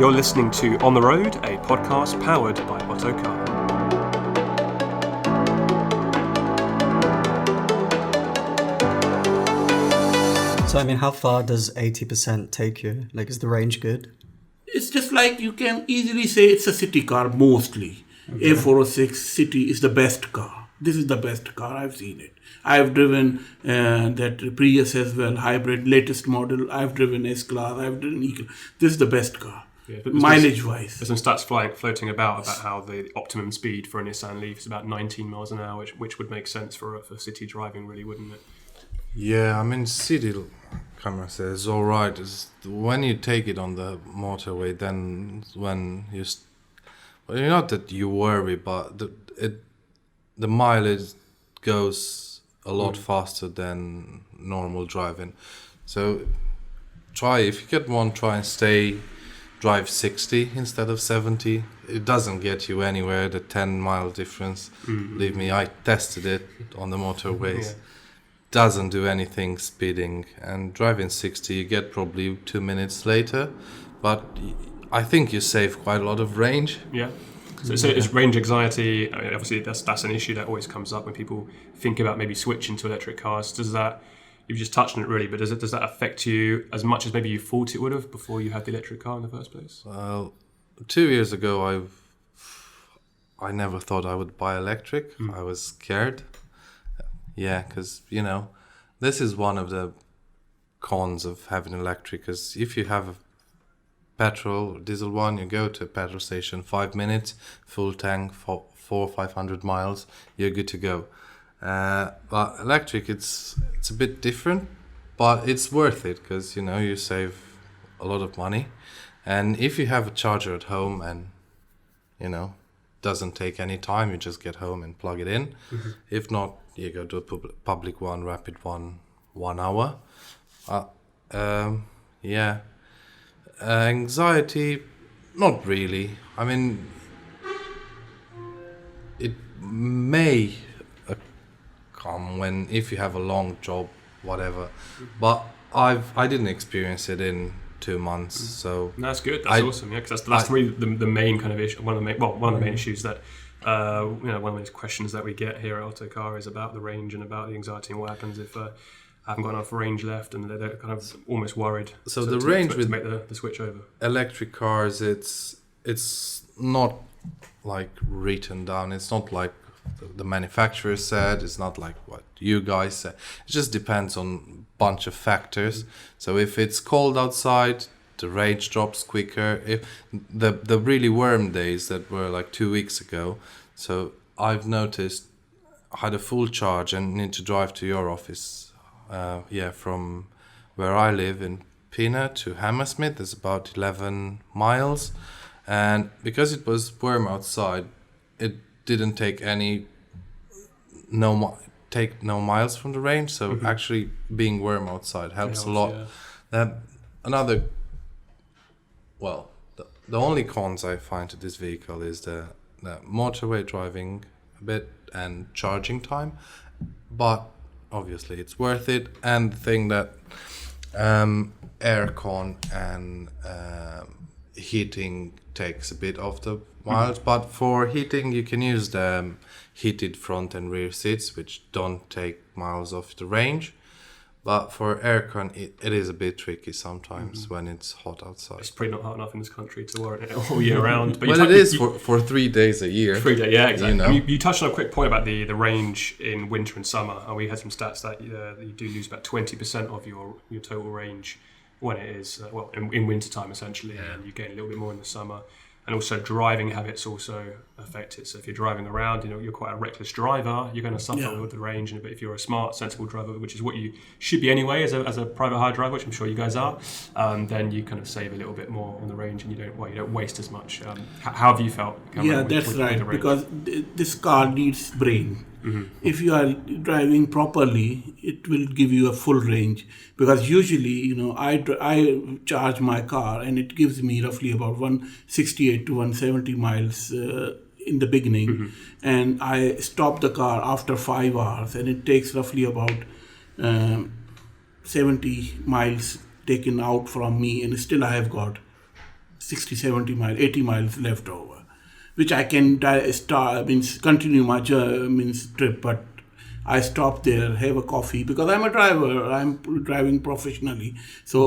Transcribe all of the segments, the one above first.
You're listening to On the Road, a podcast powered by Otto Car. So, I mean, how far does 80% take you? Like, is the range good? It's just like you can easily say it's a city car mostly. Okay. A406 City is the best car. This is the best car. I've seen it. I've driven that Prius as well, hybrid, latest model. I've driven S-Class. I've driven E-Class. This is the best car, mileage-wise. There's some stats floating about how the optimum speed for a Nissan Leaf is about 19 miles an hour, which would make sense for city driving, really, wouldn't it? Yeah, I mean, city, Kamran says, all right. When you take it on the motorway, then when you... Well, not that you worry, but the mileage goes a lot faster than normal driving. So if you get one, try and drive 60 instead of 70. It doesn't get you anywhere, the 10-mile difference. Believe me, I tested it on the motorways. Yeah. Doesn't do anything speeding, and driving 60 you get probably 2 minutes later, but I think you save quite a lot of range. Yeah. So it's range anxiety. I mean, obviously that's an issue that always comes up when people think about maybe switching to electric cars. You've just touched on it really, but does that affect you as much as maybe you thought it would have before you had the electric car in the first place? Well, 2 years ago I never thought I would buy electric. I was scared. Yeah, because, this is one of the cons of having electric, because if you have a petrol or diesel one, you go to a petrol station, 5 minutes, full tank, 400-500 miles, you're good to go. But electric, it's a bit different, but it's worth it, because, you save a lot of money. And if you have a charger at home and, doesn't take any time, you just get home and plug it in. If not, you go to a public one, rapid one, 1 hour. Anxiety, not really. I mean, it may come if you have a long job, whatever. But I didn't experience it in 2 months, so that's good. That's awesome. Yeah, because that's really the main kind of issue. One of the main issues that one of those questions that we get here at Otto Car is about the range and about the anxiety and what happens if I haven't got enough range left, and they're kind of almost worried. So the range to make the switch over. Electric cars, it's not like written down. It's not like the manufacturer said. It's not like what you guys said. It just depends on a bunch of factors. So if it's cold outside, the range drops quicker. If the really warm days that were like 2 weeks ago, so I've noticed I had a full charge and need to drive to your office. From where I live in Pina to Hammersmith is about 11 miles, and because it was warm outside, it didn't take no miles from the range. So actually being warm outside helps a lot. Yeah. The only cons I find to this vehicle is the motorway driving a bit and charging time, but obviously it's worth it. And the thing that aircon and heating takes a bit of the miles, but for heating you can use the heated front and rear seats, which don't take miles off the range. But for aircon, it is a bit tricky sometimes when it's hot outside. It's pretty not hot enough in this country to warrant it all year round. But it is for 3 days a year. 3 days, yeah, exactly. You touched on a quick point about the range in winter and summer. And we had some stats that you do lose about 20% of your total range when it is, in winter time essentially. Yeah. And you gain a little bit more in the summer. And also driving habits also affect it. So if you're driving around, you're quite a reckless driver, you're going to suffer with the range. But if you're a smart, sensible driver, which is what you should be anyway as a private hire driver, which I'm sure you guys are, then you kind of save a little bit more on the range, and you don't waste as much. How have you felt? Kamran, that's right, because this car needs brain. If you are driving properly, it will give you a full range, because usually I charge my car and it gives me roughly about 168 to 170 miles in the beginning, and I stop the car after 5 hours and it takes roughly about 70 miles taken out from me, and still I have got 60, 70 miles, 80 miles left over, which I can continue my trip, but I stop there, have a coffee, because I'm a driver, I'm driving professionally. So,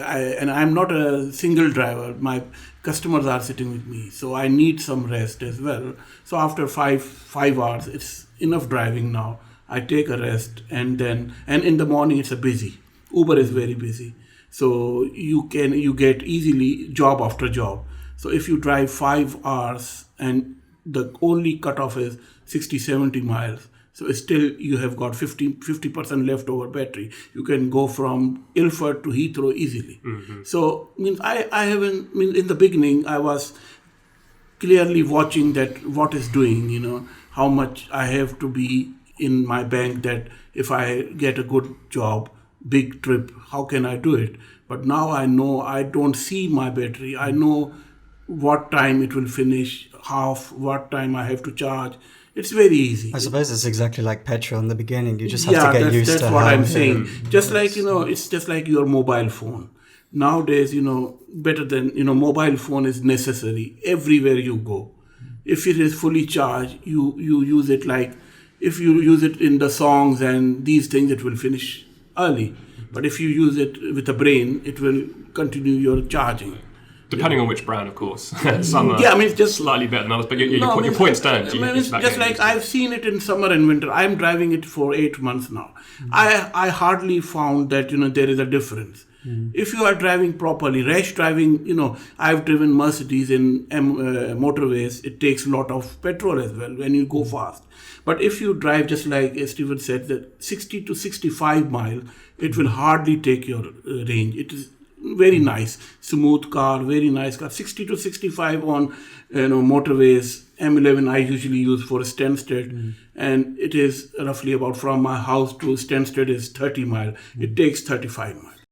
I'm not a single driver. My customers are sitting with me. So I need some rest as well. So after five hours, it's enough driving now. I take a rest, and in the morning it's a busy. Uber is very busy. So you get easily job after job. So if you drive 5 hours and the only cutoff is 60, 70 miles, so still you have got 50% leftover battery. You can go from Ilford to Heathrow easily. So in the beginning I was clearly watching that what is doing, how much I have to be in my bank, that if I get a good job, big trip, how can I do it? But now I know I don't see my battery. I know what time it will finish, what time I have to charge. It's very easy. I suppose it's exactly like petrol in the beginning. You just have to get used to that's what I'm saying. Just like, it's just like your mobile phone. Nowadays, better than, mobile phone is necessary everywhere you go. If it is fully charged, you use it like, if you use it in the songs and these things, it will finish early. But if you use it with a brain, it will continue your charging. Depending on which brand, of course. Some are just slightly better than others, but your point stands. It's just like I've seen it in summer and winter. I'm driving it for 8 months now. I hardly found that, there is a difference. If you are driving properly, rash driving, I've driven Mercedes in motorways. It takes a lot of petrol as well when you go fast. But if you drive just like Steven said, that 60 to 65 miles, it will hardly take your range. It is very nice, smooth car, very nice car. 60 to 65 on motorways. M11 I usually use for Stansted, and it is roughly about from my house to Stansted is 30 miles. It takes 35 miles.